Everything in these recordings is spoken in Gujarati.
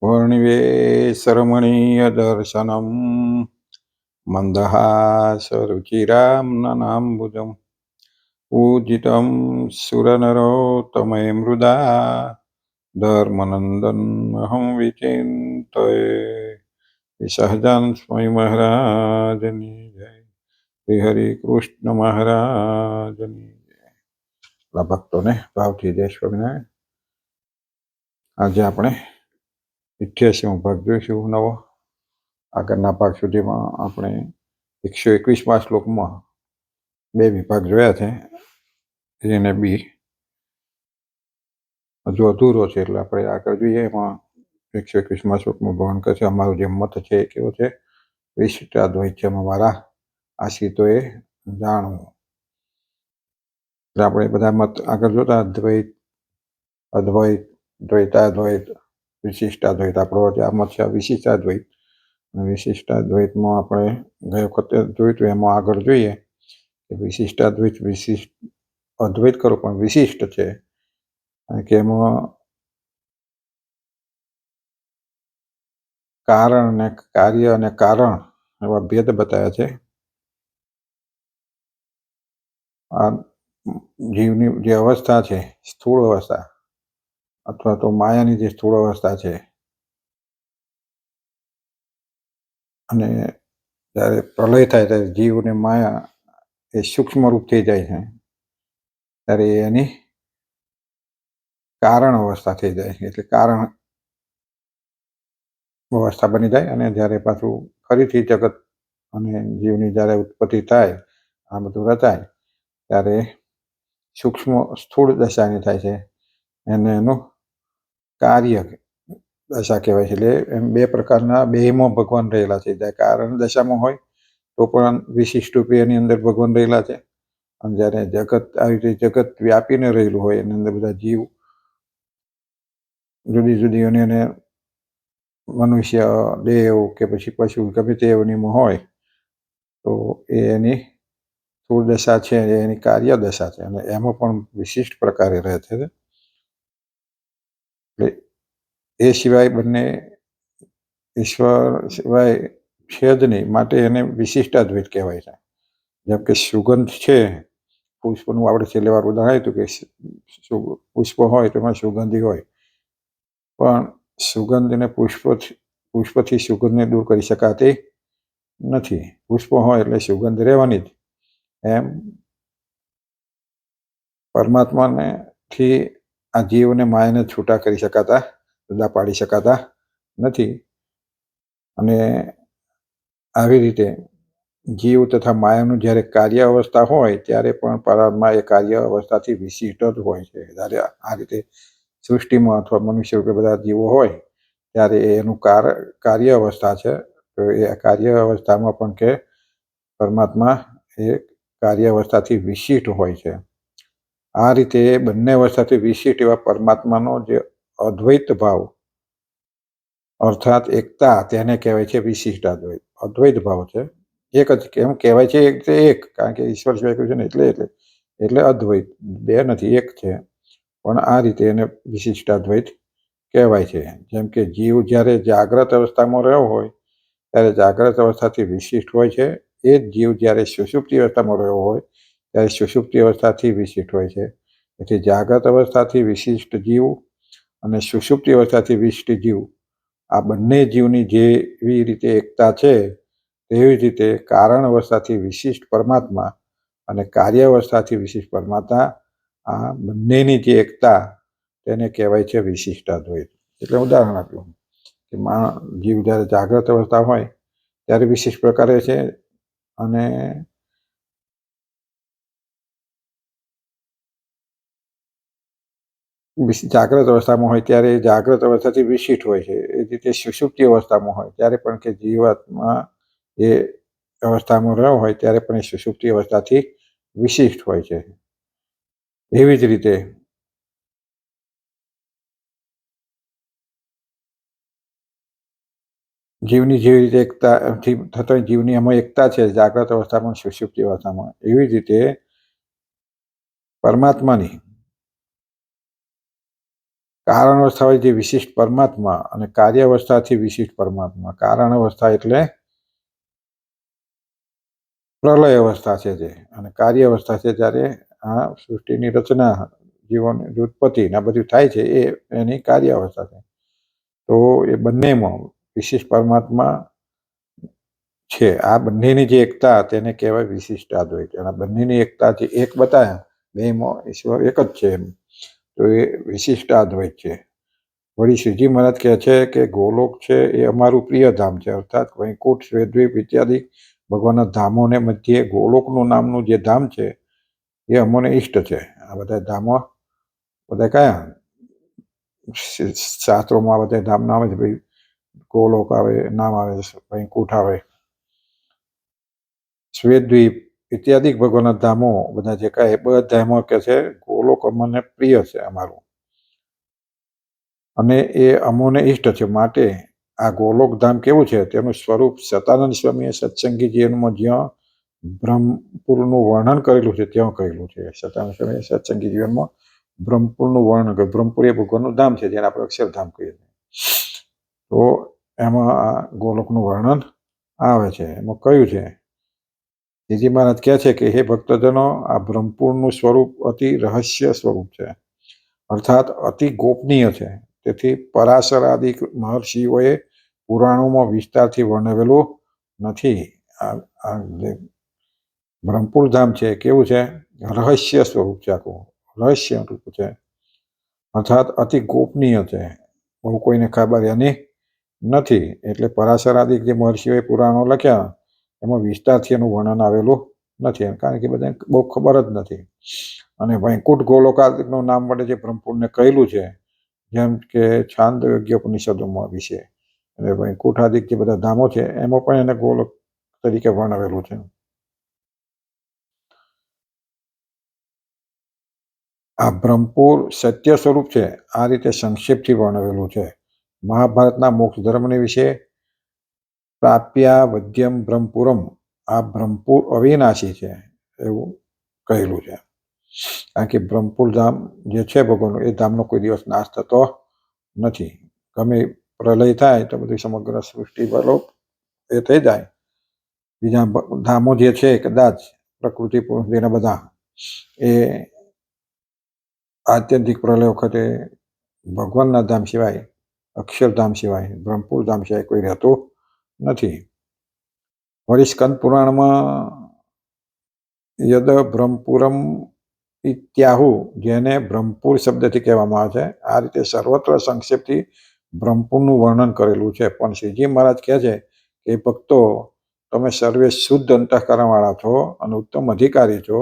वर्णिवेशरमणीयदर्शनम् मन्दहासरुचिराम्ननाम्बुजम् पूजितं सुरनरोत्तमैः मृदा धर्मनन्दनमहं विचिन्तये। सहजान स्वामी महाराजनी जय। શ્રી હરિ કૃષ્ણ મહારાજની જય। ભક્તોને ભાવથી જય સ્વામિનારાયણ। આજે આપણે 88મો ભાગ જોઈશું નવો। આગળના ભાગ સુધીમાં આપણે 121મા શ્લોકમાં બે વિભાગ જોયા છે, એ અને બી હજુ અધૂરો છે, એટલે આપણે આગળ જોઈએ। એમાં 121મા શ્લોકમાં ભગવાન કહે છે, અમારો જે મત છે એ કેવો છે? વિશિષ્ટાદ્વૈત છે, મારા આશ્રિતોએ જાણવું। એટલે આપણે બધા મત આગળ જોતા દ્વૈત, અદ્વૈત, દ્વૈતાદ્વૈત, વિશિષ્ટાદ્વૈત। આપણો જે આ મત છે વિશિષ્ટાદ્વૈત। વિશિષ્ટાદ્વૈતમાં આપણે ગઈ વખતે જોયું હતું, એમાં આગળ જોઈએ કે વિશિષ્ટાદ્વૈત વિશિષ્ટ અદ્વૈત કરો પણ વિશિષ્ટ છે, કારણ કે એમાં કારણ અને કાર્ય અને કારણ એવા ભેદ બતાવ્યા છે। આ જીવની જે અવસ્થા છે, સ્થૂળ અવસ્થા અથવા તો માયાની જે સ્થૂળ અવસ્થા છે, અને જ્યારે પ્રલય થાય ત્યારે જીવ અને માયા એ સૂક્ષ્મ રૂપ થઈ જાય છે, ત્યારે એની કારણ અવસ્થા થઈ જાય છે, એટલે કારણ અવસ્થા બની જાય। અને જ્યારે પાછું ફરીથી જગત અને જીવની જ્યારે ઉત્પત્તિ થાય, આ બધું રચાય, ત્યારે સૂક્ષ્મ સ્થૂળ દશાની થાય છે, એને એનું કાર્ય દશા કહેવાય છે। એટલે એમ બે પ્રકારના બેમાં ભગવાન રહેલા છે। જ્યારે કારણ દશામાં હોય તો પણ વિશિષ્ટ રૂપે એની અંદર ભગવાન રહેલા છે, અને જ્યારે જગત આવી રીતે જગત વ્યાપીને રહેલું હોય, એની અંદર બધા જીવ જુદી જુદી અને મનુષ્ય, દેવ કે પછી પશુ ગમે તે યોનિમાં હોય, તો એ એની સ્થૂળ દશા છે, એની કાર્ય દશા છે, અને એમાં પણ વિશિષ્ટ પ્રકારે રહે છે। એટલે એ સિવાય બંને ઈશ્વર સિવાય છે જ નહીં, માટે એને વિશિષ્ટાદ્વૈત કહેવાય છે। જેમ કે સુગંધ છે, પુષ્પનું આપણે છેલ્લે વાર ઉદાહરણ આપ્યું કે પુષ્પ હોય તેમાં સુગંધી હોય, પણ સુગંધને પુષ્પથી સુગંધને દૂર કરી શકાતી નથી। પુષ્પ હોય એટલે સુગંધ રહેવાની જ। એમ પરમાત્માને થી આ જીવને માયાને છૂટા કરી શકાતા, જુદા પાડી શકાતા નથી। અને આવી રીતે જીવ તથા માયાનું જ્યારે કાર્ય અવસ્થા હોય ત્યારે પણ પરમાત્મા એ કાર્ય અવસ્થાથી વિશિષ્ટ જ હોય છે। જ્યારે આ રીતે સૃષ્ટિમાં અથવા મનુષ્ય રૂપે બધા જીવો હોય ત્યારે એનું કાર્ય અવસ્થા છે, તો એ કાર્ય અવસ્થામાં પણ કે પરમાત્મા એ કાર્ય અવસ્થાથી વિશિષ્ટ હોય છે। આ રીતે બંને અવસ્થાથી વિશિષ્ટ એવા પરમાત્માનો જે અદ્વૈત ભાવ અર્થાત એકતા, તેને કહેવાય છે વિશિષ્ટાદ્વૈત। અદ્વૈત ભાવ છે, એક જ કેમ કહેવાય છે, એક કારણ કે ઈશ્વર સિવાય કહ્યું છે ને, એટલે અદ્વૈત, બે નથી, એક છે, પણ આ રીતે એને વિશિષ્ટાદ્વૈત કહેવાય છે। જેમ કે જીવ જ્યારે જાગ્રત અવસ્થામાં રહ્યો હોય ત્યારે જાગ્રત અવસ્થાથી વિશિષ્ટ હોય છે, એ જ જીવ જ્યારે સુષુપ્તિ અવસ્થામાં રહ્યો હોય ત્યારે સુષુપ્તિ અવસ્થાથી વિશિષ્ટ હોય છે। તેથી જાગ્રત અવસ્થાથી વિશિષ્ટ જીવ અને સુષુપ્તિ અવસ્થાથી વિશિષ્ટ જીવ, આ બંને જીવની જેવી રીતે એકતા છે, તેવી જ રીતે કારણ અવસ્થાથી વિશિષ્ટ પરમાત્મા અને કાર્ય અવસ્થાથી વિશિષ્ટ પરમાત્મા, આ બંનેની જે એકતા તેને કહેવાય છે વિશિષ્ટાદ્વૈત। એટલે ઉદાહરણ આપ્યું કે જીવ જ્યારે જાગ્રત અવસ્થા હોય ત્યારે વિશિષ્ટ પ્રકારે છે, અને જાગ્રત અવસ્થામાં હોય ત્યારે જાગ્રત અવસ્થાથી વિશિષ્ટ હોય છે। એ રીતે સુષુપ્તિ અવસ્થામાં હોય ત્યારે પણ કે જીવાત્મા એ અવસ્થામાં રહ્યો હોય ત્યારે પણ એ સુષુપ્તિ અવસ્થાથી વિશિષ્ટ હોય છે। એવી જ રીતે જીવની જેવી રીતે એકતાથી થતો જીવની એમાં એકતા છે જાગ્રત અવસ્થામાં, સુષુપ્તિ અવસ્થામાં, એવી જ રીતે પરમાત્માની કારણ અવસ્થા હોય જે વિશિષ્ટ પરમાત્મા અને કાર્ય અવસ્થાથી વિશિષ્ટ પરમાત્મા. કારણ અવસ્થા એટલે પ્રલય અવસ્થા છે જે, અને કાર્ય અવસ્થા છે જ્યારે આ સૃષ્ટિની રચના, જીવનની ઉત્પત્તિ ને આ બધું થાય છે એ એની કાર્ય અવસ્થા છે. તો એ બંનેમાં વિશિષ્ટ પરમાત્મા છે. આ બંનેની જે એકતા તેને કહેવાય વિશિષ્ટ અદ્વૈત. અને બંનેની એકતા જે એક બતાવ્યા, બેમાં ઈશ્વર એક જ છે એમ, તો એ વિશિષ્ટ અદ્વૈત છે. વળી શ્રીજી મહારાજ કહે છે કે ગોલોક છે એ અમારું પ્રિય ધામ છે, અર્થાત વૈકુંઠ, શ્વેતદ્વીપ ઇત્યાદિ ભગવાનના ધામોને મધ્યે ગોલોકનું નામનું જે ધામ છે એ અમને ઈષ્ટ છે. આ બધા ધામો બધા કયા શાસ્ત્રોમાં બધા ધામ નામ છે ભાઈ, ગોલોક આવે, નામ આવે, વૈકુંઠ આવે, શ્વેતદ્વીપ ઇત્યાદિ ભગવાનના ધામો બધા જે કાંઈ બધા ધામો કે છે ગોલોક અમને પ્રિય છે અમારું, અને એ અમોને ઈષ્ટ છે. માટે આ ગોલોક ધામ કેવું છે તેનું સ્વરૂપ સતાનંદ સ્વામીએ સત્સંગી જીવનમાં જ્યાં બ્રહ્મપુરનું વર્ણન કરેલું છે ત્યાં કહેલું છે. સતાનંદ સ્વામીએ સત્સંગી જીવનમાં બ્રહ્મપુરનું વર્ણન કર્યું. બ્રહ્મપુર એ ભગવાનનું ધામ છે જેને આપણે અક્ષરધામ કહીએ છીએ. તો એમાં આ ગોલોકનું વર્ણન આવે છે. એમાં કયું છે, શ્રીજી મહારાજ કહે છે કે હે ભક્તજનો, આ બ્રહ્મપુરનું સ્વરૂપ અતિ રહસ્ય સ્વરૂપ છે, અર્થાત અતિ ગોપનીય છે. તેથી પરાશર આદિ મહર્ષિઓએ પુરાણોમાં વિસ્તારથી વર્ણવેલું નથી. આ જે બ્રહ્મપુર ધામ છે કેવું છે, રહસ્ય સ્વરૂપ છે, આખું રહસ્ય રૂપ છે, અર્થાત અતિ ગોપનીય છે, બહુ કોઈને ખબર એની નથી. એટલે પરાશર આદિ જે મહર્ષિઓએ પુરાણો લખ્યા એમાં વિસ્તારથી એનું વર્ણન આવેલું નથી, કારણ કે બધાને બહુ ખબર જ નથી. અને વૈકુંઠ ગોલોકાદિકનું નામ વડે જે બ્રહ્મપુરને કહેલું છે, જેમ કે છાંદોગ્ય ઉપનિષદોમાં વિશે, અને વૈકુંઠાદિક જે બધા ધામો છે એમાં પણ એને ગોલોક તરીકે વર્ણવેલું છે. આ બ્રહ્મપુર સત્ય સ્વરૂપ છે આ રીતે સંક્ષેપથી વર્ણવેલું છે. મહાભારતના મોક્ષ ધર્મની વિશે પ્રાપ્યા વદ્યમ બ્રહ્મપુરમ, આ બ્રહ્મપુર અવિનાશી છે એવું કહેલું છે. કારણ કે બ્રહ્મપુર ધામ જે છે ભગવાનનું, એ ધામનો કોઈ દિવસ નાશ થતો નથી. ગમે પ્રલય થાય તો બધી સમગ્ર સૃષ્ટિ બરોબર એ થઈ જાય. બીજા ધામો જે છે કદાચ પ્રકૃતિ પુરુષના બધા એ આત્યંતિક પ્રલય વખતે ભગવાનના ધામ સિવાય, અક્ષરધામ સિવાય, બ્રહ્મપુર ધામ સિવાય કોઈ રહેતું નથી. વળી સ્કંદ પુરાણમાં યદ બ્રહ્મપુરમ ઇત્યાહુ, જેને બ્રહ્મપુર શબ્દથી કહેવામાં આવે છે, આ રીતે સર્વત્ર સંક્ષેપથી બ્રહ્મપુરનું વર્ણન કરેલું છે. પણ શ્રીજી મહારાજ કહે છે કે ભક્તો, તમે સર્વે શુદ્ધ અંતઃકરણવાળા છો અને ઉત્તમ અધિકારી છો,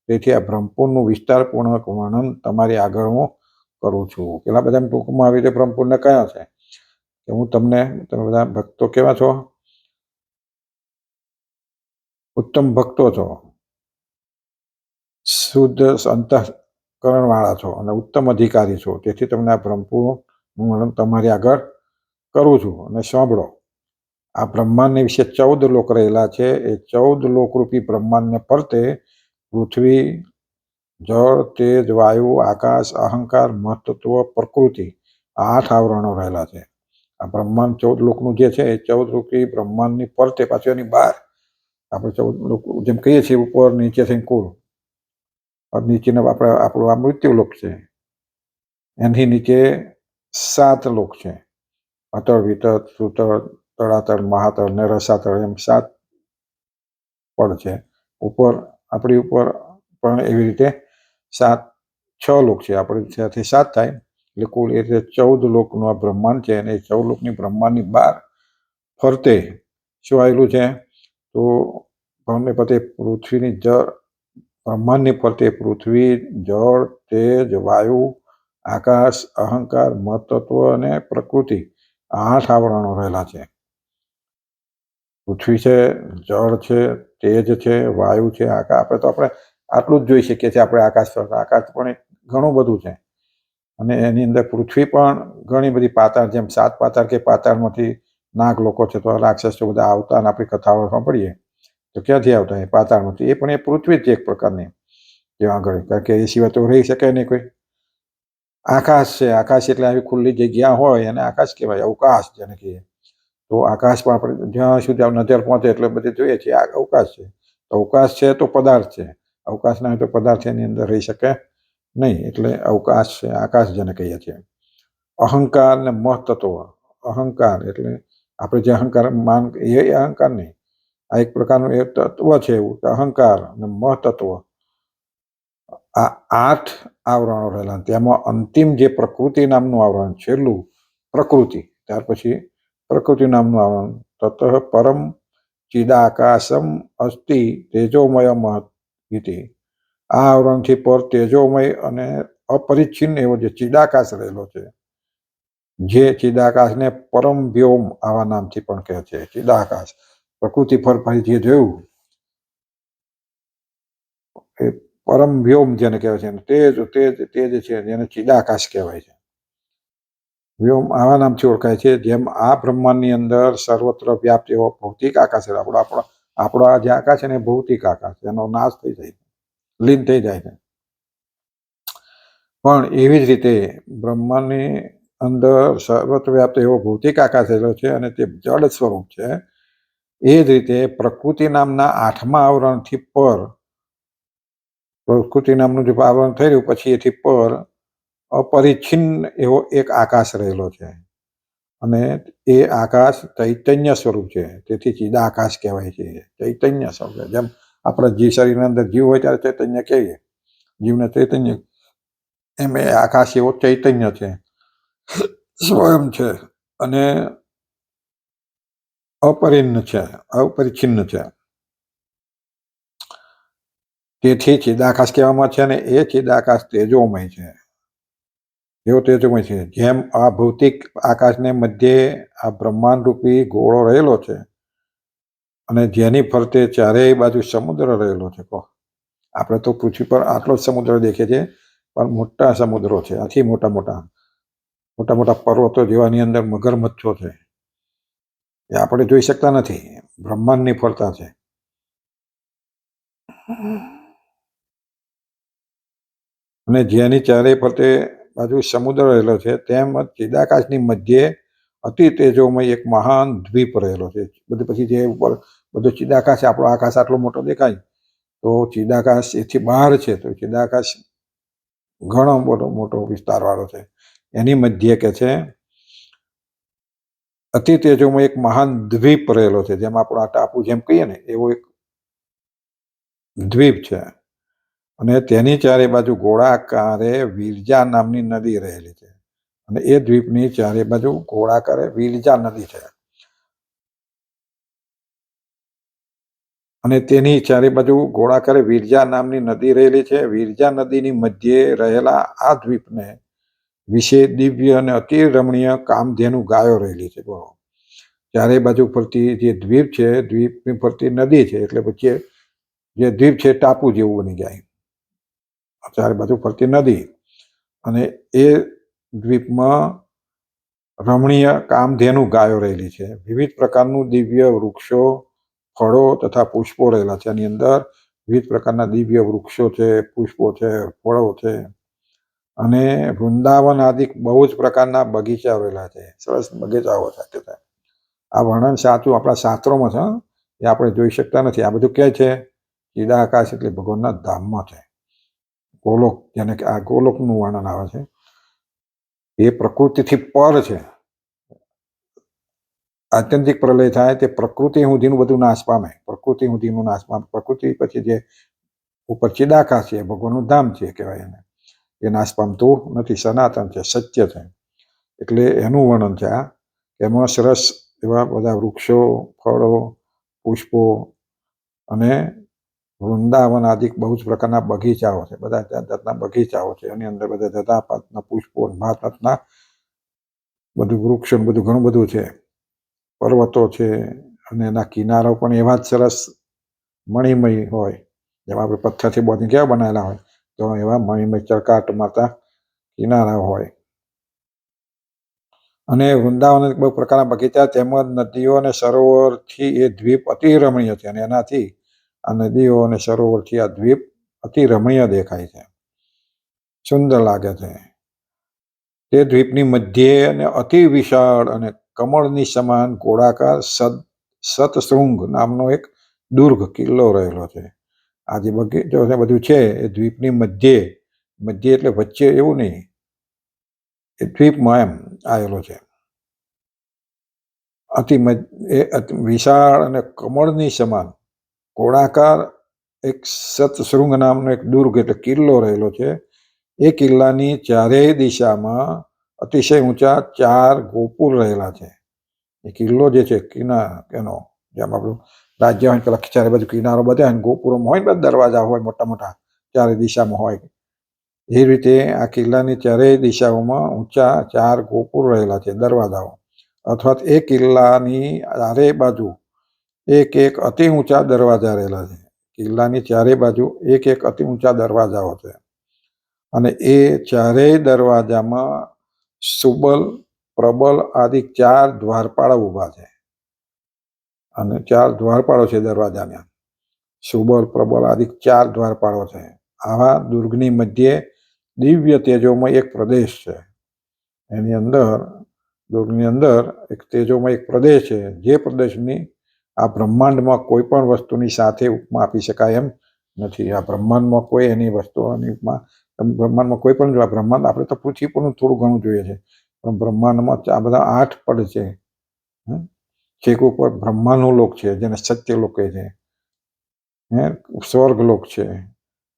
તેથી આ બ્રહ્મપુરનું વિસ્તારપૂર્વક વર્ણન તમારી આગળ હું કરું છું. પેલા બધા ટૂંકમાં આવી રીતે બ્રહ્મપુરને કયા છે કે હું તમને, તમે બધા ભક્તો કેવા છો, ઉત્તમ ભક્તો છો, શુદ્ધ અંતઃકરણ વાળા છો અને ઉત્તમ અધિકારી છો, તેથી તમને આ બ્રહ્મપુરનું વર્ણન તમારી આગળ કરું છું. અને સાંભળો, આ બ્રહ્માંડને વિશે 14 લોક રહેલા છે. એ 14 લોકરૂપી બ્રહ્માંડને ફરતે પૃથ્વી, જળ, તેજ, વાયુ, આકાશ, અહંકાર, મહત્તત્વ, પ્રકૃતિ, 8 આવરણો રહેલા છે. આ બ્રહ્માંડ 14 લોકનું જે છે એ 14 રૂપી બ્રહ્માંડની ફરતે, પાછું એની બહાર આપણે 14 લોક જેમ કહીએ છીએ ઉપર નીચે થઈને કુલ, નીચેનો આપણું આ મૃત્યુ લોક છે, એની નીચે 7 લોક છે, અતળ, વિતળ, સુતળ, તળાતળ, મહાતળ ને રસાતળ, એમ 7 પડ છે. ઉપર આપણી ઉપર પણ એવી રીતે 6 લોક છે, આપણે ત્યાંથી 7 થાય એટલે કુલ એ રીતે 14 લોકનું આ બ્રહ્માંડ છે. અને 14 લોકની બ્રહ્માંડની બહાર ફરતે શું આવેલું છે, તો ભવનને ફરતે પૃથ્વીની બ્રહ્માંડની ફરતે પૃથ્વી, જળ, તેજ, વાયુ, આકાશ, અહંકાર, મહત્તત્વ અને પ્રકૃતિ, 8 આવરણો રહેલા છે. પૃથ્વી છે, જળ છે, તેજ છે, વાયુ છે, આકાશ. આપણે તો આપણે આટલું જ જોઈ શકીએ છીએ, આપણે આકાશ પર. આકાશ પણ ઘણું બધું છે. અને એની અંદર પૃથ્વી પણ ઘણી બધી પાતાળ, જેમ 7 પાતાળ કે પાતાળમાંથી નાગ લોકો છે તો રાક્ષસો બધા આવતા, અને આપણી કથાઓ સાંભળીએ તો ક્યાંથી આવતા, એ પાતાળમાંથી. એ પણ એ પૃથ્વી જ એક પ્રકારની ત્યાં આગળ, કારણ કે એ સિવાય તો રહી શકે નહીં કોઈ. આકાશ છે, આકાશ એટલે આવી ખુલ્લી જગ્યા હોય એને આકાશ કહેવાય, અવકાશ જેને કહીએ. તો આકાશમાં આપણે જ્યાં સુધી નજર પહોંચે એટલે બધે જોઈએ છીએ આ અવકાશ છે. અવકાશ છે તો પદાર્થ છે, અવકાશ ના હોય તો પદાર્થ એની અંદર રહી શકે નહીં, એટલે અવકાશ છે, આકાશ જેને કહીએ છીએ. અહંકાર ને મહત્તત્વ. અહંકાર એટલે આપણે જે અહંકાર માન એ અહંકાર નહીં, આ એક પ્રકારનું એક તત્વ છે એવું અહંકાર અને મહત્તત્વ. આ 8 આવરણો રહેલા, તેમાં અંતિમ જે પ્રકૃતિ નામનું આવરણ, છેલ્લું પ્રકૃતિ, ત્યાર પછી પ્રકૃતિ નામનું આવરણ, તત પરમ ચિદાકાશમ અસ્તિ તેજોમય મહત્. આ આવરણથી પર તેજોમય અને અપરિચ્છિન્ન એવો જે ચિદાકાશ રહેલો છે, જે ચિદાકાશને પરમ વ્યોમ આવા નામથી પણ કહે છે. ચિદાકાશ પ્રકૃતિ પર જે જોયું એ પરમ વ્યોમ જેને કહેવાય છે, તેજ તેજ તેજ છે જેને ચિદાકાશ કહેવાય છે. વ્યોમ આવા નામથી ઓળખાય છે. જેમ આ બ્રહ્માંડની અંદર સર્વત્ર વ્યાપ્ત એવો ભૌતિક આકાશ છે, આપણો જે આકાશ છે ને ભૌતિક આકાશ, એનો નાશ થઈ જાય, લીન થઈ જાય છે. પણ એવી જ રીતે બ્રહ્માંડની અંદર સર્વત્ર વ્યાપ્ત એવો ભૌતિક આકાશ રહેલો છે અને તે જળ સ્વરૂપ છે. એ જ રીતે પ્રકૃતિ નામના 8મા આવરણથી પર, પ્રકૃતિ નામનું જે આવરણ થઈ રહ્યું પછી એથી પર અપરિચ્છિન્ન એવો એક આકાશ રહેલો છે અને એ આકાશ ચૈતન્ય સ્વરૂપ છે, તેથી ચિદાકાશ કહેવાય છે. ચૈતન્ય સ્વરૂપ, જેમ આપણા જીવ શરીરના અંદર જીવ હોય ત્યારે ચૈતન્ય કહીએ, જીવને ચૈતન્ય, એમ એ આકાશ એવો ચૈતન્ય છે, સ્વયં છે અને અપરિચ્છિન્ન છે. તેથી ચિદાકાશ કહેવામાં છે ને એ ચિદાકાશ તેજોમય છે, એવો તેજોમય છે. જેમ આ ભૌતિક આકાશને મધ્યે આ બ્રહ્માંડ રૂપી ગોળો રહેલો છે અને જેની ફરતે ચારેય બાજુ સમુદ્ર રહેલો છે. આપણે તો પૃથ્વી પર આટલો જ સમુદ્ર દેખે છે, પણ મોટા સમુદ્રો છે, આથી મોટા મોટા પર્વતો જેવાની અંદર મગરમચ્છો છે, એ આપણે જોઈ શકતા નથી, બ્રહ્માંડની ફરતા છે. અને જેની ચારે ફરતે બાજુ સમુદ્ર રહેલો છે, તેમ ચિદાકાશની મધ્યે અતિ તેજોમય એક મહાન દ્વીપ રહેલો છે. બધું પછી જે ઉપર બધો ચિદાકાશ, આપણો આકાશ આટલો મોટો દેખાય તો ચિદાકાશ એથી બહાર છે, તો ચિદાકાશ ઘણો મોટો વિસ્તાર વાળો છે. એની મધ્યે કે છે અતિ તેજોમય એક મહાન દ્વીપ રહેલો છે, જેમ આપણો આ ટાપુ જેમ કહીએ ને એવો એક દ્વીપ છે. અને તેની ચારે બાજુ ગોળાકારે વિરજા નામની નદી રહેલી છે, અને એ દ્વીપની ચારે બાજુ ગોળાકારે વિરજા નદી છે. અને તેની ચારે બાજુ ગોળાકારે વિરજા નામની નદી રહેલી છે. વિરજા નદીની મધ્યે રહેલા આ દ્વીપને વિશે દિવ્ય અને અતિ રમણીય કામધેનુ ગાયો રહેલી છે. બોલો, ચારે બાજુ ફરતી જે દ્વીપ છે, દ્વીપની ફરતી નદી છે, એટલે પછી જે દ્વીપ છે ટાપુ જેવું બની જાય, ચારે બાજુ ફરતી નદી, અને એ દ્વીપમાં રમણીય કામધેનુ ગાયો રહેલી છે. વિવિધ પ્રકારનું દિવ્ય વૃક્ષો, ફળો તથા પુષ્પો રહેલા છે. એની અંદર વિવિધ પ્રકારના દિવ્ય વૃક્ષો છે, પુષ્પો છે, ફળો છે, અને વૃંદાવન આદિ બહુ જ પ્રકારના બગીચા રહેલા છે, સરસ બગીચાઓ સાથે છે. આ વર્ણન સાચું આપણા શાસ્ત્રોમાં છે, એ આપણે જોઈ શકતા નથી. આ બધું ક્યાં છે? ચિદાકાશ એટલે ભગવાનના ધામમાં છે. ગોલોક, જેને કે આ ગોલોકનું વર્ણન આવે છે, એ પ્રકૃતિથી પર છે. આત્યંતિક પ્રલય થાય તે પ્રકૃતિ સુધીનું બધું નાશ પામે, પ્રકૃતિ સુધીનું નાશ પામે. પ્રકૃતિ પછી જે ઉપર ચિદાકાશ છે, ભગવાનનું ધામ છે કહેવાય એને, એ નાશ પામતું નથી, સનાતન છે, સત્ય છે. એટલે એનું વર્ણન છે આ. એમાં સરસ એવા બધા વૃક્ષો, ફળો, પુષ્પો અને વૃંદાવન આદિ બહુ જ પ્રકારના બગીચાઓ છે, બધા જાત જાતના બગીચાઓ છે. એની અંદર બધા જાતના પુષ્પો, ભાત જાતના બધું વૃક્ષો, બધું ઘણું બધું છે. પર્વતો છે, અને એના કિનારો પણ એવા જ સરસ મણિમય હોય, જેમાં આપણે પથ્થરથી બોધી કેવા બનાવેલા હોય, તો એવા મણિમય ચળકાટ મારતા કિનારા હોય. અને વૃંદાવન બહુ પ્રકારના બગીચા તેમજ નદીઓ અને સરોવરથી એ દ્વીપ અતિ રમણીય છે, અને એનાથી આ નદીઓ અને સરોવરથી આ દ્વીપ અતિ રમણીય દેખાય છે, સુંદર લાગે છે. તે દ્વીપની મધ્યે અને અતિ વિશાળ અને કમળની સમાન ગોળાકાર સતશૃંગ નામનો એક દુર્ગ કિલ્લો રહેલો છે. આ જે બગીચો છે બધું છે એ દ્વીપની મધ્યે એટલે વચ્ચે એવું નહીં, એ દ્વીપમાં એમ આવેલો છે. અતિ વિશાળ અને કમળની સમાન ગોળાકાર એક સતશૃંગ નામનો એક દુર્ગ એટલે કિલ્લો રહેલો છે. એ કિલ્લાની ચારેય દિશામાં અતિશય ઊંચા 4 ગોપુર રહેલા છે. એ કિલ્લો જે છે એનો જેમ આપણું રાજ્ય હોય પેલા ચારે બાજુ કિનારો બધા ગોપુરોમાં હોય ને બધા દરવાજા હોય મોટા મોટા ચારે દિશામાં હોય, એ રીતે આ કિલ્લાની ચારેય દિશાઓમાં ઊંચા 4 ગોપુર રહેલા છે, દરવાજાઓ. અર્થાત એ કિલ્લાની ચારે બાજુ એક અતિ ઊંચા દરવાજા રહેલા છે. કિલ્લાની ચારે બાજુ એક અતિ ઊંચા દરવાજાઓ છે અને એ ચારેય દરવાજામાં સુબલ, પ્રબલ આદિ 4 દ્વારપાળો ઊભા છે અને 4 દ્વારપાળો છે દરવાજાના. સુબલ, પ્રબલ આદિ 4 દ્વારપાળો છે. આવા દુર્ગની મધ્યે દિવ્ય તેજોમય એક પ્રદેશ છે. એની અંદર દુર્ગની અંદર એક તેજોમય એક પ્રદેશ છે, જે પ્રદેશની આ બ્રહ્માંડમાં કોઈ પણ વસ્તુની સાથે ઉપમા આપી શકાય એમ નથી. આ બ્રહ્માંડમાં કોઈ એની વસ્તુઓની ઉપમા, બ્રહ્માંડમાં કોઈ પણ બ્રહ્માંડ આપણે તો પૃથ્વી પરનું થોડું ઘણું જોઈએ છે, પણ બ્રહ્માંડમાં આ બધા 8 પડ છે. છેક ઉપર બ્રહ્માનું લોક છે જેને સત્યલોક કહે છે, સ્વર્ગલોક છે,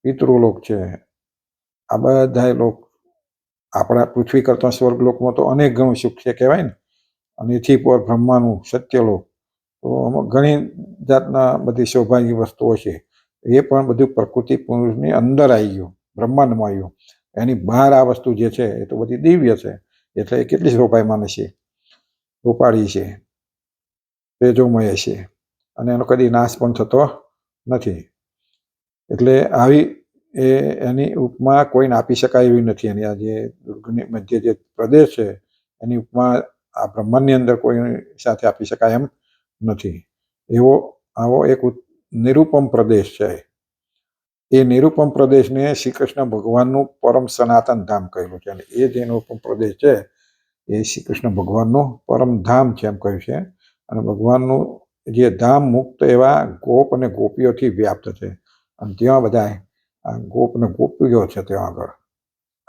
પિતૃલોક છે. આ બધા લોક આપણા પૃથ્વી કરતા સ્વર્ગલોકમાં તો અનેક ગણું સુખ છે કહેવાય ને. અને એથી પર બ્રહ્માનું સત્યલોક, તો આમાં ઘણી જાતના બધી સૌભાગ્ય વસ્તુઓ છે. એ પણ બધું પ્રકૃતિ પુરુષની અંદર આવી ગયું, બ્રહ્માંડમાં આવ્યું. એની બહાર આ વસ્તુ જે છે એ તો બધી દિવ્ય છે, એટલે એ કેટલી શોભાયમાન છે, રૂપાળી છે, તેજોમય છે અને એનો કદી નાશ પણ થતો નથી. એટલે આવી એની ઉપમા કોઈને આપી શકાય એવી નથી. એની આ જે દુર્ગની મધ્ય જે પ્રદેશ છે એની ઉપમા આ બ્રહ્માંડની અંદર કોઈ સાથે આપી શકાય એમ નથી. આવો એક નિરૂપમ પ્રદેશ છે. એ નિરૂપમ પ્રદેશને શ્રી કૃષ્ણ ભગવાનનું પરમ સનાતન ધામ કહેલું છે. અને એ જે નિરૂપમ પ્રદેશ છે એ શ્રી કૃષ્ણ ભગવાનનું પરમ ધામ છે એમ કહ્યું છે. અને ભગવાનનું જે ધામ મુક્ત એવા ગોપ અને ગોપીઓથી વ્યાપ્ત છે. અને ત્યાં બધા ગોપ ને ગોપીઓ છે ત્યાં આગળ.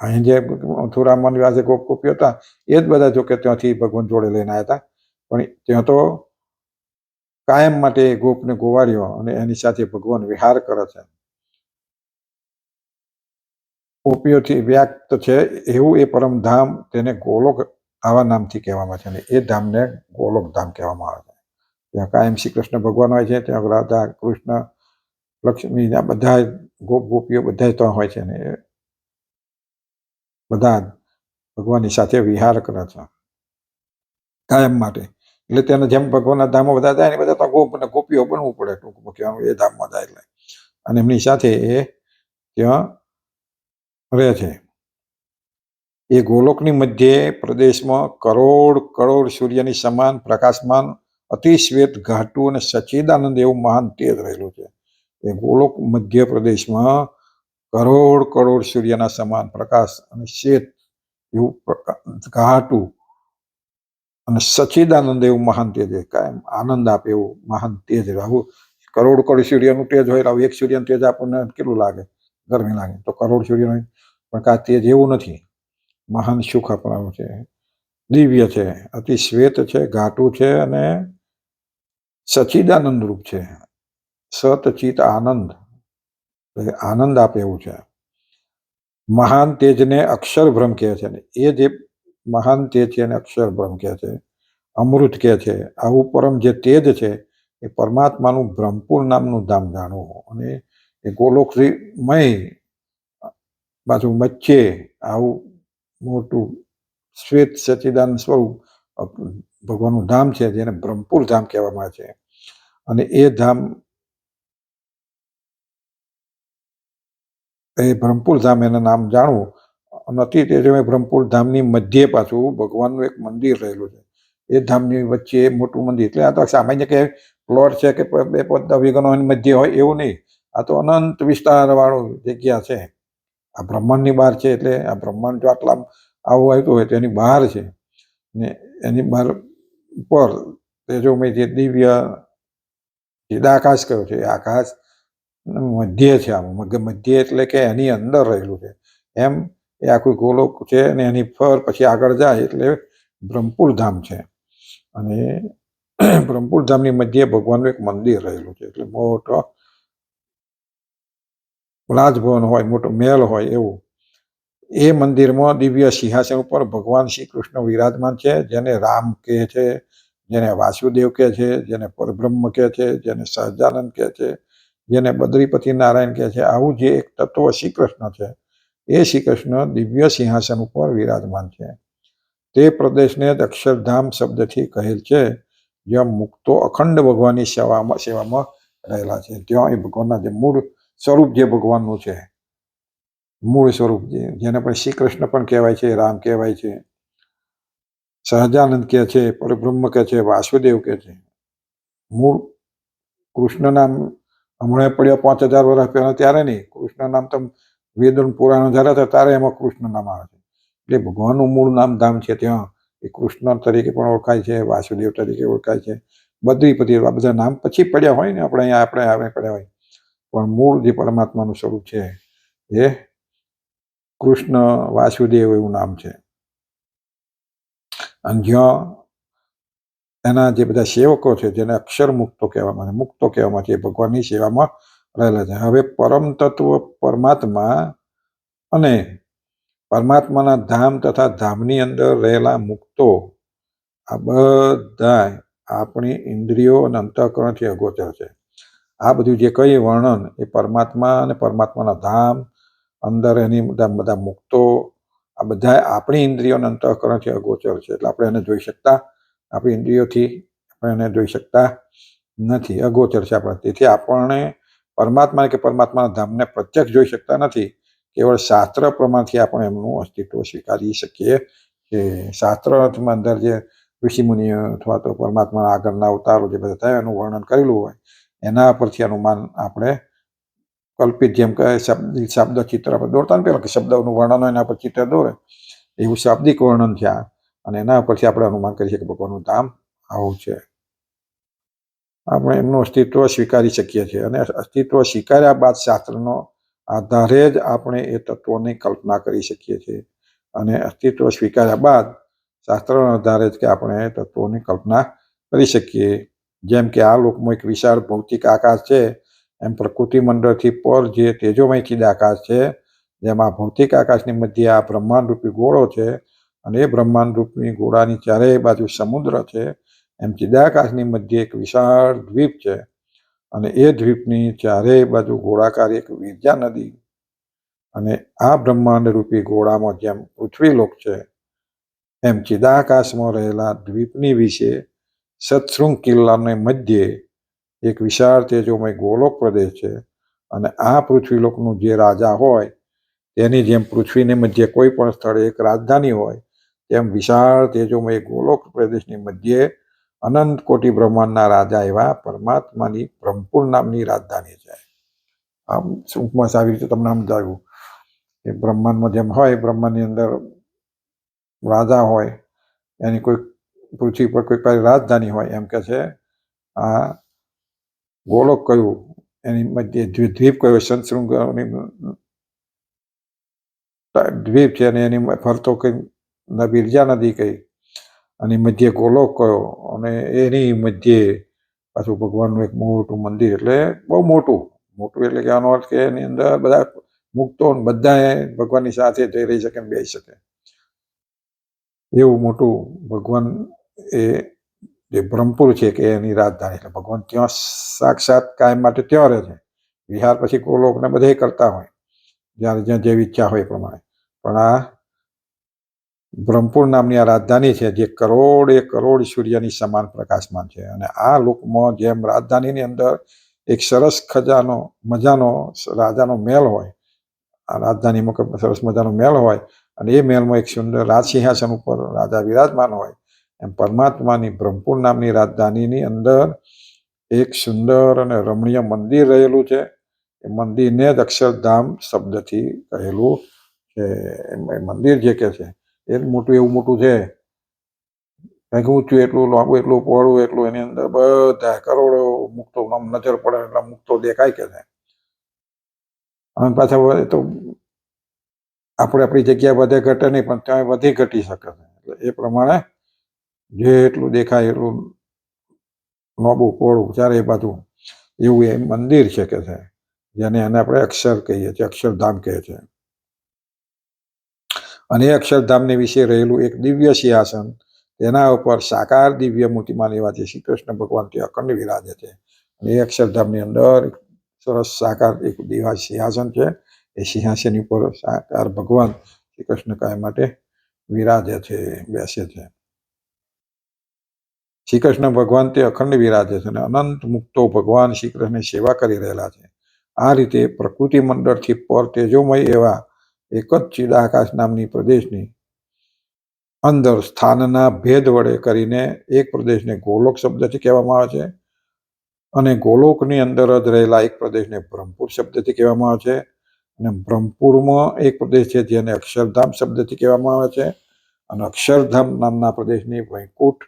અહીં જે મથુરામાં નિવાસે ગોપ ગોપીઓ હતા એ જ બધા જોકે ત્યાંથી ભગવાન જોડે લઈને આવ્યા હતા, પણ ત્યાં તો કાયમ માટે ગોપને ગોવાળ્યો અને એની સાથે ભગવાન વિહાર કરે છે. ગોપીઓથી વ્યાપ્ત છે એવું એ પરમધામ, તેને ગોલોક આવા નામથી કહેવામાં છે. અને એ ધામને ગોલોક ધામ કહેવામાં આવે છે. ત્યાં કાયમ શ્રી કૃષ્ણ ભગવાન હોય છે, ત્યાં રાધા કૃષ્ણ લક્ષ્મી આ બધા ગોપ ગોપીઓ બધા ત્યાં હોય છે. ને બધા ભગવાનની સાથે વિહાર કરે છે કાયમ માટે. એટલે તેના જેમ ભગવાનના ધામો બધા જાય ને બધા તો ગોપ અને ગોપીઓ બનવું પડે ટૂંકમાં કહેવાનું, એ ધામમાં જાય એટલે. અને એમની સાથે એ ત્યાં રહે છે. એ ગોલોકની મધ્યે પ્રદેશમાં કરોડ સૂર્યની સમાન પ્રકાશમાન અતિ શ્વેત ઘાટું અને સચ્ચિદાનંદ એવું મહાન તેજ રહેલું છે. એ ગોલોક મધ્ય પ્રદેશમાં કરોડ સૂર્યના સમાન પ્રકાશ અને શ્વેત એવું ઘાટું અને સચ્ચિદાનંદ એવું મહાન તેજ, કાયમ આનંદ આપે એવું મહાન તેજ. આવું કરોડ સૂર્યનું તેજ હોય, આવું એક સૂર્યનું તેજ આપણને કેટલું લાગે, ગરમી લાગે. તો કરોડ સૂર્યનું પણ આ તેજ એવું નથી. મહાન સુખ આપવાનું છે, દિવ્ય છે, અતિ શ્વેત છે, ઘાટું છે અને સચ્ચિદાનંદ રૂપ છે. સતચિત આનંદ, આનંદ આપે એવું છે. મહાન તેજને અક્ષર બ્રહ્મ કહે છે. એ જે મહાન તેજ છે એને અક્ષર બ્રહ્મ કહે છે, અમૃત કહે છે. આવું પરમ જે તેજ છે એ પરમાત્માનું બ્રહ્મપુર નામનું ધામ જાણવું. અને એ ગોલોકમય બાજુ વચ્ચે આવું મોટું શ્વેત સચ્ચિદાનંદ સ્વરૂપ ભગવાનનું ધામ છે, જેને બ્રહ્મપુર ધામ કહેવામાં આવે છે. અને એ ધામ, એ બ્રહ્મપુર ધામ એના નામ જાણવું. નથી તે જો બ્રહ્મપુર ધામની મધ્યે પાછું ભગવાનનું એક મંદિર રહેલું છે. એ ધામની વચ્ચે મોટું મંદિર. એટલે આ તો સામાન્ય કે પ્લોટ છે કે 2 વીઘાનો મધ્ય હોય એવું નહીં. આ તો અનંત વિસ્તાર વાળું જગ્યા છે. આ બ્રહ્માંડની બહાર છે. એટલે આ બ્રહ્માંડ જો આવું આવતું હોય તેની બહાર છે, ને એની બહાર ઉપર તેજોમય જે દિવ્ય ચિદાકાશ કયો છે, એ આકાશ મધ્ય છે. આમાં મધ્ય એટલે કે એની અંદર રહેલું છે. એમ એ આખું ગોલોક છે, અને એની ફર પછી આગળ જાય એટલે બ્રહ્મપુર ધામ છે. અને બ્રહ્મપુર ધામની મધ્યે ભગવાનનું એક મંદિર રહેલું છે. એટલે મોટો રાજભવન હોય, મોટો મહેલ હોય એવું. એ મંદિરમાં દિવ્ય સિંહાસન ઉપર ભગવાન શ્રી કૃષ્ણ વિરાજમાન છે, જેને રામ કહે છે, જેને વાસુદેવ કહે છે, જેને પરબ્રહ્મ કહે છે, જેને સહજાનંદ કહે છે, જેને બદ્રીપતિ નારાયણ કહે છે. આવું જે એક તત્વ શ્રી કૃષ્ણ છે, એ શ્રી કૃષ્ણ દિવ્ય સિંહાસન ઉપર વિરાજમાન છે. તે પ્રદેશને જ અક્ષરધામ શબ્દથી કહેલ છે, જ્યાં મુક્તો અખંડ ભગવાનની સેવામાં રહેલા છે. ત્યાં એ ભગવાનના જે મૂળ સ્વરૂપ જે ભગવાનનું છે, મૂળ સ્વરૂપ જેને પણ શ્રી કૃષ્ણ પણ કહેવાય છે, રામ કહેવાય છે, સહજાનંદ કહે છે, પરબ્રહ્મ કહે છે, વાસુદેવ કહે છે. મૂળ કૃષ્ણ નામ હમણાં પડ્યો 5000 વર્ષ પહેલા ત્યારે નહીં. કૃષ્ણ નામ તો વેદ પુરાણો જ્યારે હતા ત્યારે એમાં કૃષ્ણ નામ આવે છે. એટલે ભગવાનનું મૂળ નામ ધામ છે, ત્યાં એ કૃષ્ણ તરીકે પણ ઓળખાય છે, વાસુદેવ તરીકે ઓળખાય છે, બદ્રીપતિ. આ બધા નામ પછી પડ્યા હોય ને, આપણે આવે પડ્યા હોય, પણ મૂળ જે પરમાત્માનું સ્વરૂપ છે એ કૃષ્ણ વાસુદેવ એવું નામ છે. અને જ્યાં એના જે બધા સેવકો છે, જેને અક્ષર મુક્તો કહેવામાં છે, એ ભગવાનની સેવામાં રહેલા છે. હવે પરમ તત્વ પરમાત્મા અને પરમાત્માના ધામ તથા ધામની અંદર રહેલા મુક્તો, આ બધા આપણી ઇન્દ્રિયો અને અંતઃકરણથી અગોચર છે. આ બધું જે કઈ વર્ણન એ પરમાત્મા અને પરમાત્માના ધામ અંદર એની બધા મુક્તો, આ બધા આપણી ઇન્દ્રિયો અને અંતઃકરણથી અગોચર છે. એટલે આપણે એને જોઈ શકતા, આપણી ઇન્દ્રિયોથી આપણે એને જોઈ શકતા નથી, અગોચર છે આપણા. તેથી આપણને પરમાત્મા કે પરમાત્માના ધામને પ્રત્યક્ષ જોઈ શકતા નથી. કેવળ શાસ્ત્ર પ્રમાણથી આપણે એમનું અસ્તિત્વ સ્વીકારી શકીએ કે શાસ્ત્રમાં અંદર જે ઋષિમુનિઓ અથવા તો પરમાત્માના આગળના અવતારો જે બધા થયા એનું વર્ણન કરેલું હોય, એના પરથી અનુમાન આપણે કલ્પિત, જેમ કે શબ્દ ચિત્ર આપણે દોરતા ને પેલા કે શબ્દનું વર્ણન હોય એના પર ચિત્ર દોરે, એવું શાબ્દિક વર્ણન થયા, અને એના પરથી આપણે અનુમાન કરી શકીએ કે ભગવાનનું ધામ આવું છે. આપણે એમનું અસ્તિત્વ સ્વીકારી શકીએ છીએ, અને અસ્તિત્વ સ્વીકાર્યા બાદ શાસ્ત્રનો આધારે જ આપણે એ તત્વોની કલ્પના કરી શકીએ છીએ. અને અસ્તિત્વ સ્વીકાર્યા બાદ શાસ્ત્રના આધારે જ કે આપણે એ તત્વોની કલ્પના કરી શકીએ. જેમ કે આ લોકમાં એક વિશાળ ભૌતિક આકાશ છે, એમ પ્રકૃતિ મંડળથી પર જે તેજોમય ચિદાકાશ છે, જેમાં ભૌતિક આકાશની મધ્ય આ બ્રહ્માંડ રૂપી ગોળો છે, અને એ બ્રહ્માંડ રૂપી ગોળાની ચારેય બાજુ સમુદ્ર છે. એમ ચિદાકાશની મધ્ય એક વિશાળ દ્વીપ છે, અને એ દ્વીપની ચારેય બાજુ ગોળાકાર એક વિરજા નદી. અને આ બ્રહ્માંડ રૂપી ગોળામાં જેમ પૃથ્વીલોક છે, એમ ચિદાકાશમાં રહેલા દ્વીપની વિશે સતશૃંગ કિલ્લાને મધ્યે એક વિશાળ તેજોમય ગોલોક પ્રદેશ છે. અને આ પૃથ્વીલોકનું જે રાજા હોય, તેની જેમ પૃથ્વીની મધ્ય કોઈ પણ સ્થળે એક રાજધાની હોય, તેમ વિશાળ તેજોમય ગોલોક પ્રદેશની મધ્યે અનંત કોટી બ્રહ્માંડના રાજા એવા પરમાત્માની બ્રહ્મપુર નામની રાજધાની છે. આમ ટૂંકમાં આવી રીતે તમને સમજાવ્યું કે બ્રહ્માંડમાં જેમ હોય, બ્રહ્માંડની અંદર રાજા હોય, એની કોઈ પૃથ્વી પર કોઈ પાસે રાજધાની હોય, એમ કે છે આ ગોલોક કયું, એની મધ્ય દ્વીપ કયો, સંશૃંગની દ્વીપ છે, અને એની ફરતો કઈ વિરજા નદી કઈ, અને મધ્ય ગોલોક કયો, અને એની મધ્યે પાછું ભગવાનનું એક મોટું મંદિર. એટલે બહુ મોટું એટલે કે આનો અર્થ કે એની અંદર બધા મુક્તો બધા ભગવાનની સાથે જઈ રહી શકે, બેસી શકે, એવું મોટું ભગવાન એ જે બ્રહ્મપુર છે કે એની રાજધાની. એટલે ભગવાન ત્યાં સાક્ષાત કાયમ માટે ત્યાં રહે છે. વિહાર પછી ગોલોકને બધે કરતા હોય, જ્યારે જ્યાં જેવી ઈચ્છા હોય એ પ્રમાણે. પણ આ બ્રહ્મપુર નામની આ રાજધાની છે, જે કરોડ સૂર્યની સમાન પ્રકાશમાન છે. અને આ લોકમાં જેમ રાજધાનીની અંદર એક સરસ મજાનો રાજાનો મહેલ હોય, આ રાજધાનીમાં સરસ મજાનો મહેલ હોય, અને એ મહેલમાં એક સુંદર રાજસિંહાસન ઉપર રાજા વિરાજમાન હોય, એમ પરમાત્માની બ્રહ્મપુર નામની રાજધાનીની અંદર એક સુંદર અને રમણીય મંદિર રહેલું છે. એ મંદિરને જ અક્ષરધામ શબ્દથી કહેલું છે. એ મંદિર જે કે છે એ મોટું એવું મોટું છે, કંઈક ઊંચું એટલું, લાંબુ એટલું, પહોળું એટલું, એની અંદર બધા કરોડો મુક્તો આમ નજર પડે એટલા મુક્તો દેખાય કે છે. અને પાછા તો આપણે આપણી જગ્યા વધે ઘટે નહીં, પણ ત્યાં વધી ઘટી શકે છે. એટલે એ પ્રમાણે જે એટલું દેખાય એટલું લાંબુ પહોળું ચારે બાજુ એવું એ મંદિર છે કે છે, જેને આપણે અક્ષર કહીએ છીએ, અક્ષરધામ કહે છે. અને એ અક્ષરધામની વિશે રહેલું એક દિવ્ય સિંહાસન, તેના ઉપર સાકાર દિવ્ય મૂર્તિમાન એવા છે શ્રી કૃષ્ણ ભગવાન તે અખંડ વિરાજે છે. અને એ અક્ષરધામની અંદર સરસ સાકાર એક દિવ્ય સિંહાસન છે. એ સિંહાસન ઉપર સાકાર ભગવાન શ્રી કૃષ્ણ કાય માટે વિરાજે છે, બેસે છે. શ્રી કૃષ્ણ ભગવાન તે અખંડ વિરાજે છે અને અનંત મુક્તો ભગવાન શ્રી કૃષ્ણની સેવા કરી રહેલા છે. આ રીતે પ્રકૃતિ મંડળથી પર તેજોમય એવા એક જ ચિદાકાશ નામની પ્રદેશની અંદર સ્થાનના ભેદ વડે કરીને એક પ્રદેશને ગોલોક શબ્દથી કહેવામાં આવે છે અને ગોલોકની અંદર જ રહેલા એક પ્રદેશને બ્રહ્મપુર શબ્દથી કહેવામાં આવે છે. અને બ્રહ્મપુરમાં એક પ્રદેશ છે જેને અક્ષરધામ શબ્દથી કહેવામાં આવે છે અને અક્ષરધામ નામના પ્રદેશની વૈકુંઠ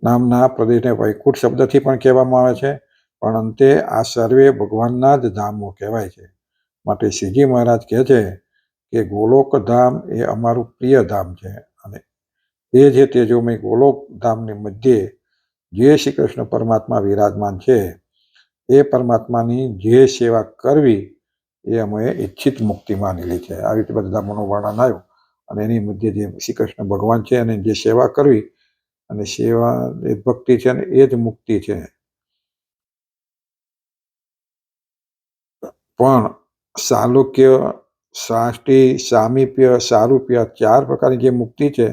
નામના પ્રદેશને વૈકુંઠ શબ્દથી પણ કહેવામાં આવે છે. પણ અંતે આ સર્વે ભગવાનના જ ધામો કહેવાય છે. માટે શ્રીજી મહારાજ કહે છે કે ગોલોક ધામ એ અમારું પ્રિય ધામ છે અને એ જે તેજોમય ગોલોક ધામની મધ્યે જે શ્રી કૃષ્ણ પરમાત્મા વિરાજમાન છે એ પરમાત્માની જે સેવા કરવી એ અમે ઈચ્છિત મુક્તિ માનેલી છે. આવી રીતે બધા ધામોનું વર્ણન આવ્યું અને એની મધ્ય જે શ્રી કૃષ્ણ ભગવાન છે અને જે સેવા કરવી અને સેવા એ ભક્તિ છે ને એ જ મુક્તિ છે. પણ સાલુક્ય, સાષ્ટિ, સામીપ્ય, સારૂપ્ય 4 પ્રકારની જે મુક્તિ છે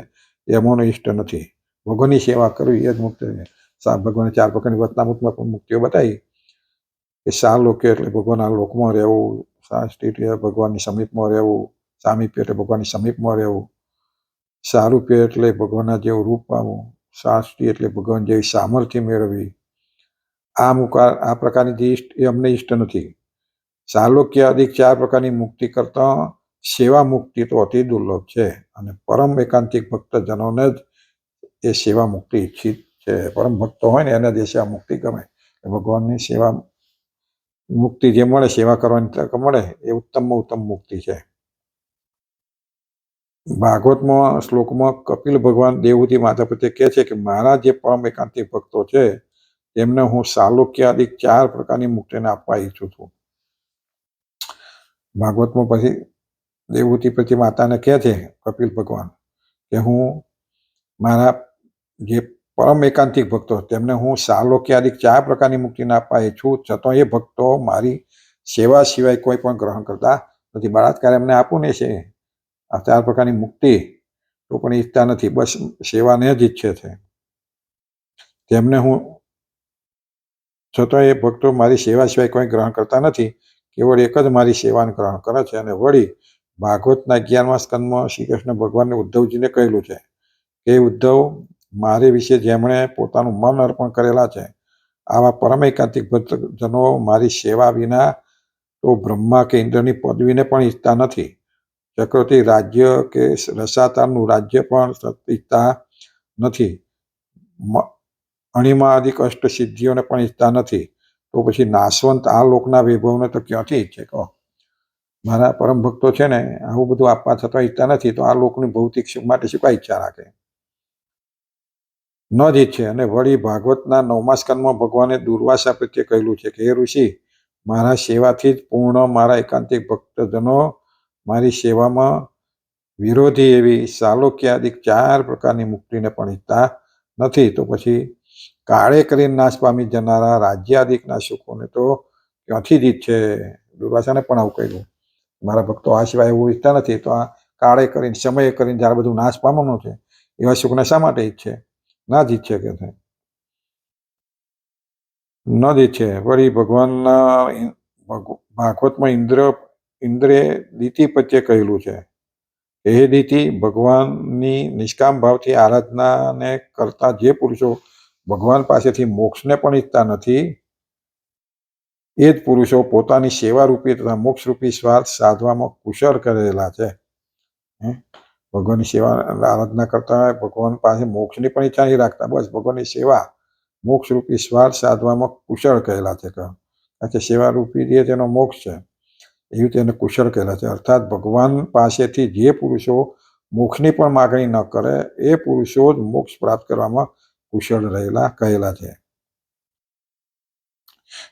એ અમોને ઇષ્ટ નથી. ભગવાનની સેવા કરવી એ જ મુક્તિ છે. ભગવાને 4 પ્રકારની વચનામૃતમાં પણ મુક્તિઓ બતાવી કે સાલુક્ય એટલે ભગવાનના લોકમાં રહેવું, સાષ્ટિ એટલે ભગવાનની સમીપમાં રહેવું, સામીપ્ય એટલે ભગવાનની સમીપમાં રહેવું, સારૂપ્ય એટલે ભગવાનના જેવું રૂપ પામવું, સાષ્ટિ એટલે ભગવાન જેવી સામર્થ્ય મેળવવી. આ પ્રકારની જે ઇષ્ટ એ અમને ઇષ્ટ નથી. સાલોક્ય આદિ 4 પ્રકારની મુક્તિ કરતા સેવા મુક્તિ તો અતિ દુર્લભ છે અને પરમ એકાંતિક ભક્તજનોને જ એ સેવા મુક્તિ ઈચ્છિત છે. પરમ ભક્તો હોય ને એને જ એ સેવા મુક્તિ ગમે. ભગવાનની સેવા મુક્તિ જે મળે, સેવા કરવાની તક મળે એ ઉત્તમમાં ઉત્તમ મુક્તિ છે. ભાગવતમાં શ્લોકમાં કપિલ ભગવાન દેવહૂતિ માતા પ્રત્યે કહે છે કે મારા જે પરમ એકાંતિક ભક્તો છે તેમને હું સાલોક્ય આદિ 4 પ્રકારની મુક્તિને આપવા ઈચ્છું છું. ભાગવતમાં પછી દેવહૂતિ પ્રત્યે માતાને કહે છે કપિલ ભગવાન કે હું મારા જે પરમ એકાંતિક ભક્તો તેમને હું સાલોક્ય આદિ 4 પ્રકારની મુક્તિને આપવા ઈચ્છું, છતાં એ ભક્તો મારી સેવા સિવાય કોઈ પણ ગ્રહણ કરતા નથી. બળાત્કાર એમને આપું ને છે આ 4 પ્રકારની મુક્તિ તો પણ ઈચ્છતા નથી, બસ સેવાને જ ઈચ્છે છે. તેમને હું છતાં એ ભક્તો મારી સેવા સિવાય કોઈ ગ્રહણ કરતા નથી, કેવળ એક જ મારી સેવાને ગ્રહણ કરે છે. અને વળી ભાગવતના 11મા સ્કંદમાં શ્રી કૃષ્ણ ભગવાનને ઉદ્ધવજીને કહેલું છે કે ઉદ્ધવ, મારે વિશે જેમણે પોતાનું મન અર્પણ કરેલા છે આવા પરમ એકાંતિક ભક્તજનો મારી સેવા વિના તો બ્રહ્મા કે ઇન્દ્રની પદવીને પણ ઈચ્છતા નથી, ચક્રવર્તી રાજ્ય કે રસાતારનું રાજ્ય પણ ઈચ્છતા નથી, અણિમા આદિ અષ્ટ સિદ્ધિઓને પણ ઈચ્છતા નથી, તો પછી નાશવંત આ લોકના વૈભવને તો ક્યાંથી ઈચ્છે કહો? મારા પરમ ભક્તો છે ને આવું બધું આપવા છતાં ઈચ્છતા નથી, તો આ લોકની ભૌતિક સુખ માટે શું કાંઈ ઈચ્છા રાખે? ન જ ઈચ્છે. અને વળી ભાગવતના 9મા સ્કંદમાં ભગવાને દુર્વાસા પ્રત્યે કહેલું છે કે હે ઋષિ, મારા સેવાથી જ પૂર્ણ મારા એકાંતિક ભક્તજનો મારી સેવામાં વિરોધી એવી સાલોક્ય આદિ 4 પ્રકારની મુક્તિને પણ ઈચ્છતા નથી, તો પછી કાળે કરીને નાશ પામી જનારા રાજ્યાદિકના સુખોને તો ક્યાંથી જ ઈચ્છે? દુર્વાસાને પણ આવું કહ્યું, મારા ભક્તો આ સિવાય એવું ઈચ્છતા નથી, તો આ કાળે કરીને સમયે કરીને જ્યારે બધું નાશ પામવાનું છે એવા સુખને શા માટે ઈચ્છે? ના જ ઈચ્છે કે છે, ન જ ઈચ્છે. વળી ભગવાનના ભાગવતમાં ઇન્દ્રે દિતિ પ્રત્યે કહેલું છે કે હે દિતિ, ભગવાનની નિષ્કામ ભાવથી આરાધનાને કરતા જે પુરુષો ભગવાન પાસેથી મોક્ષને પણ ઈચ્છતા નથી એ જ પુરુષો પોતાની સેવારૂપી તથા મોક્ષરૂપી સ્વાર્થ સાધવામાં કુશળ કરેલા છે. ભગવાનની સેવા આરાધના કરતા હોય, ભગવાન પાસે મોક્ષની પણ ઈચ્છા નહીં રાખતા, બસ ભગવાનની સેવા મોક્ષ રૂપી સ્વાર્થ સાધવામાં કુશળ કહેલા છે. કારણ કે સેવા રૂપી જે તેનો મોક્ષ છે એવી તેને કુશળ કહેલા છે. અર્થાત ભગવાન પાસેથી જે પુરુષો મોક્ષની પણ માગણી ન કરે એ પુરુષો જ મોક્ષ પ્રાપ્ત કરવામાં કુશળ રહેલા કહેલા છે.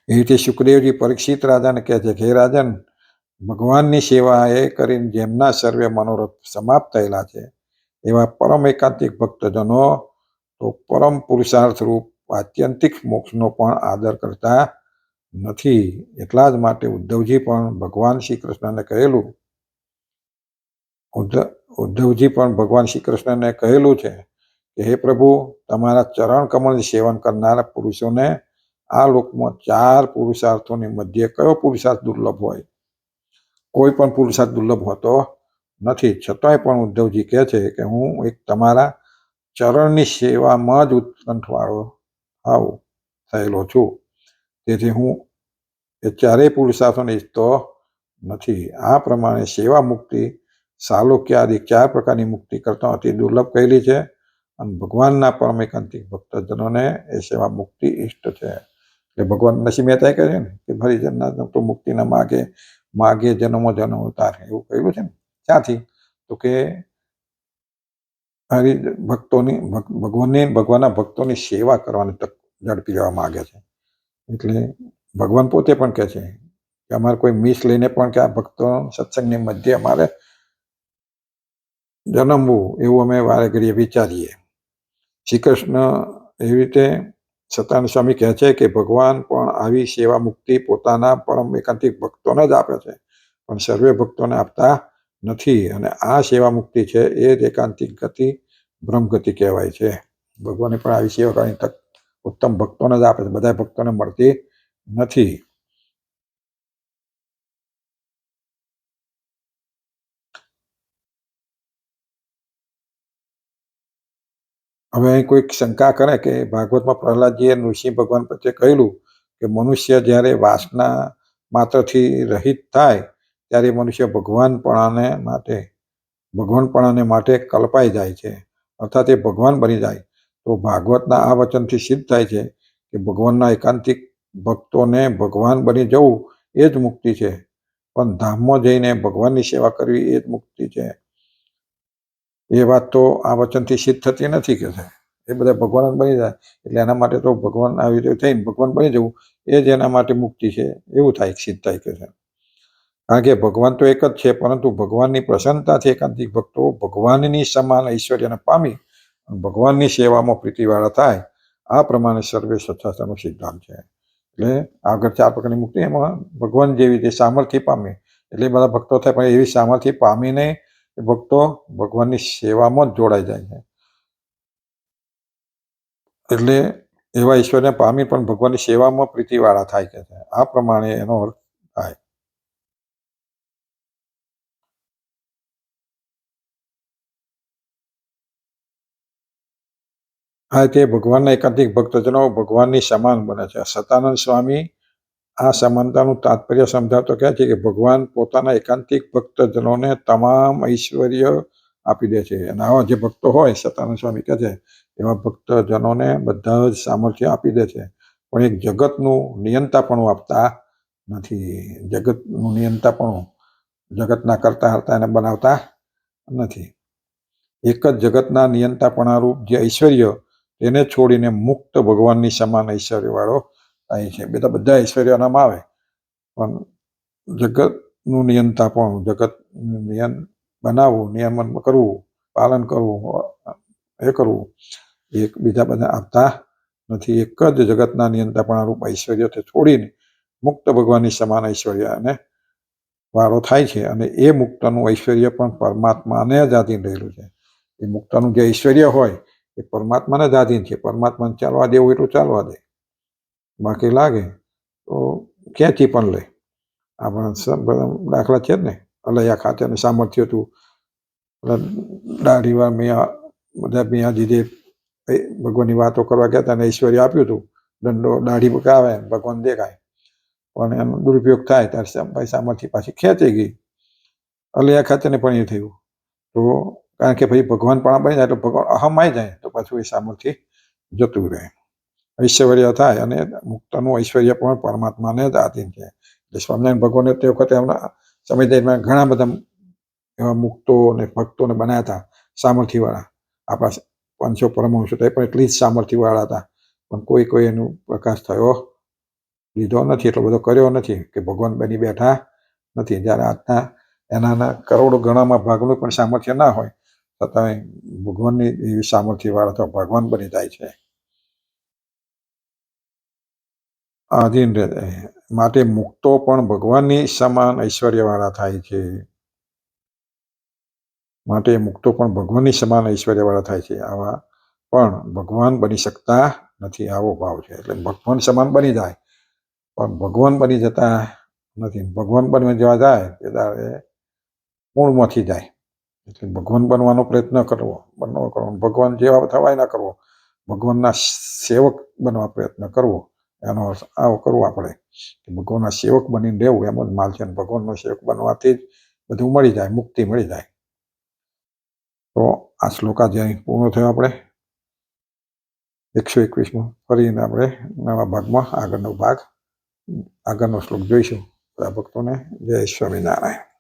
એ રીતે સુખદેવજી પરીક્ષિત રાજાને કહે છે કે હે રાજન, ભગવાનની સેવા એ કરીને જેમના સર્વે મનોરથ સમાપ્ત થયેલા છે એવા પરમ એકાંતિક ભક્તજનો તો પરમ પુરુષાર્થ રૂપ આત્યંતિક મોક્ષનો પણ આદર કરતા નથી. એટલા જ માટે ઉદ્ધવજી પણ ભગવાન શ્રી કૃષ્ણને કહેલું છે કે હે પ્રભુ, તમારા ચરણ કમળ સેવન કરનારા પુરુષોને આ લોકમાં 4 પુરુષાર્થોની મધ્ય કયો પુરુષાર્થ દુર્લભ હોય? કોઈ પણ પુરુષાર્થ દુર્લભ હોતો નથી. છતાંય પણ ઉદ્ધવજી કહે છે કે હું એક તમારા ચરણની સેવામાં જ ઉત્કંઠવાળો થયેલો છું. તેથી હું એ 4 પુરુષાર્થોને ઈચ્છતો નથી. આ પ્રમાણે સેવા મુક્તિ સાલોક્ય આદિ 4 પ્રકારની મુક્તિ કરતા અતિ દુર્લભ કહેલી છે. અને ભગવાનના પરમ એકાંતિક ભક્તજનોને એ સેવા મુક્તિ ઇષ્ટ છે. એટલે ભગવાન નરસિંહ મહેતાએ કહે છે ને કે ફરી જન્નાથ તો મુક્તિ ના માગે જન્મો જન્મ તારે, એવું કહ્યું છે ને. ક્યાંથી? તો કે ભગવાનના ભક્તોની સેવા કરવાની તક ઝડપી લેવા માંગે છે. એટલે ભગવાન પોતે પણ કહે છે કે અમારે કોઈ મિસ લઈને પણ કે આ ભક્તો સત્સંગની મધ્ય અમારે જન્મવું એવું અમે વારે ઘડીએ વિચારીએ. શ્રી કૃષ્ણ એવી રીતે સત્યાનંદ સ્વામી કહે છે કે ભગવાન પણ આવી સેવા મુક્તિ પોતાના પરમ એકાંતિક ભક્તોને જ આપે છે, પણ સર્વે ભક્તોને આપતા નથી. અને આ સેવા મુક્તિ છે એ જ એકાંતિક ગતિ બ્રહ્મગતિ કહેવાય છે. ભગવાને પણ આવી સેવા કરવાની તક ઉત્તમ ભક્તોને જ આપે છે, બધા ભક્તોને મળતી નથી. હવે અહીં કોઈક શંકા કરે કે ભાગવતમાં પ્રહલાદજીએ નૃસિંહ ભગવાન પ્રત્યે કહેલું કે મનુષ્ય જ્યારે વાસના માત્રથી રહિત થાય ત્યારે મનુષ્ય ભગવાનપણાને માટે કલ્પાઈ જાય છે, અર્થાત એ ભગવાન બની જાય. તો ભાગવતના આ વચનથી સિદ્ધ થાય છે કે ભગવાનના એકાંતિક ભક્તોને ભગવાન બની જવું એ જ મુક્તિ છે, પણ ધામમાં જઈને ભગવાનની સેવા કરવી એ જ મુક્તિ છે. એ વાત તો આ વચનથી સિદ્ધ થતી નથી કે છે એ બધા ભગવાન બની જાય એટલે એના માટે તો ભગવાન આવી રીતે થઈને ભગવાન બની જવું એ જ એના માટે મુક્તિ છે એવું થાય, સિદ્ધ થાય કે છે. કારણ કે ભગવાન તો એક જ છે, પરંતુ ભગવાનની પ્રસન્નતાથી એકાંતિક ભક્તો ભગવાનની સમાન ઐશ્વર્યને પામી ભગવાનની સેવામાં પ્રીતિવાળા થાય. આ પ્રમાણે સર્વે સત્શાસ્ત્રનો સિદ્ધાંત છે. એટલે આગળ 4 પ્રકારની મુક્તિ એમાં ભગવાન જેવી રીતે સામર્થ્ય પામે એટલે બધા ભક્તો થાય, પણ એવી સામર્થ્ય પામીને ભક્તો ભગવાનની સેવામાં જ જોડાઈ જાય છે. એટલે એવા ઈશ્વરને પામી પણ ભગવાનની સેવામાં પ્રીતિવાળા થાય કે છે. આ પ્રમાણે એનો અર્થ થાય. આ તે ભગવાનના એકાંતિક ભક્તજનો ભગવાનની સમાન બને છે. સતાનંદ સ્વામી આ સમાનતાનું તાત્પર્ય સમજાવતો કહે છે કે ભગવાન પોતાના એકાંતિક ભક્તજનોને તમામ ઐશ્વર્ય આપી દે છે. અને આવા જે ભક્તો હોય, સતાનંદ સ્વામી કહે છે, એવા ભક્તજનોને બધા જ સામર્થ્ય આપી દે છે, પણ એક જગતનું નિયંતાપણું આપતા નથી. જગતનું નિયંતાપણું, જગતના કરતા હરતા એને બનાવતા નથી. એક જ જગતના નિયંતાપણા રૂપ જે ઐશ્વર્ય તેને છોડીને મુક્ત ભગવાનની સમાન ઐશ્વર્યવાળો થાય છે. બધા ઐશ્વર્યનામાં આવે પણ જગતનું નિયંતાપણું, જગતનું નિયમ બનાવવું, નિયમન કરવું, પાલન કરવું, એ કરવું એક બીજા બધા આપતા નથી. એક જ જગતના નિયંતાપણા રૂપ ઐશ્વર્ય તે છોડીને મુક્ત ભગવાનની સમાન ઐશ્વર્ય અને વાળો થાય છે. અને એ મુક્તનું ઐશ્વર્ય પણ પરમાત્માને જ આધીન રહેલું છે. એ મુક્તનું જે ઐશ્વર્ય હોય એ પરમાત્માને જ આધીન છે. પરમાત્માને ચાલવા દેવું એટલું ચાલવા દે, બાકી લાગે તો ક્યાંથી પણ લે. આપણા દાખલા છે જ ને, અલૈયા ખાચરને સામર્થ્ય હતું, દાઢીવા મિયાજી જે ભગવાનની વાતો કરવા ગયા હતા ને ઐશ્વર્ય આપ્યું હતું, દંડો દાઢી પકાવે ભગવાન દેખાય, પણ એનો દુરુપયોગ થાય ત્યારે સામર્થ્ય પાછી ખેંચી ગઈ. અલૈયા ખાચરને પણ એ થયું. તો કારણ કે ભાઈ ભગવાન પણ બની જાય તો ભગવાન અહમ આવી જાય તો પાછું એ સામર્થ્ય જતું રહે. ઐશ્વર્ય થાય અને મુક્તનું ઐશ્વર્ય પણ પરમાત્માને જ આધીન છે. એટલે સ્વામિનારાયણ ભગવાને તે વખતે એમના સમય દરમિયાન ઘણા બધા એવા મુક્તો અને ભક્તોને બનાવ્યા હતા સામર્થ્યવાળા. આપણા પાંચસો પરમહંસો તો એ પણ એટલી જ સામર્થ્યવાળા હતા, પણ કોઈ એનો પ્રકાશ થયો લીધો નથી, એટલો બધો કર્યો નથી કે ભગવાન બની બેઠા નથી. જ્યારે આજના એના કરોડો ગણામાં ભાગનું પણ સામર્થ્ય ના હોય છતાંય ભગવાનની એવી સામર્થ્યવાળા તો ભગવાન બની જાય છે. આધીન રહે માટે મુક્તો પણ ભગવાનની સમાન ઐશ્વર્યવાળા થાય છે. માટે મુક્તો પણ ભગવાનની સમાન ઐશ્વર્યવાળા થાય છે. આવા પણ ભગવાન બની શકતા નથી, આવો ભાવ છે. એટલે ભગવાન સમાન બની જાય પણ ભગવાન બની જતા નથી. ભગવાન બનવા જવા જાય ત્યારે મૂળમાંથી જાય. એટલે ભગવાન બનવાનો પ્રયત્ન કરવો, ભગવાન જેવા થવાય ના કરવો, ભગવાનના સેવક બનવા પ્રયત્ન કરવો. એનો અર્થ આવો કરવો આપણે કે ભગવાનના સેવક બનીને રહેવું, એમ જ માલ છે. ભગવાનનો સેવક બનવાથી જ બધું મળી જાય, મુક્તિ મળી જાય. તો આ શ્લોક આજે અહીં પૂર્ણ થયો. આપણે 121માં ફરીને આપણે નવા ભાગમાં આગળનો શ્લોક જોઈશું. બધા ભક્તોને જય સ્વામિનારાયણ.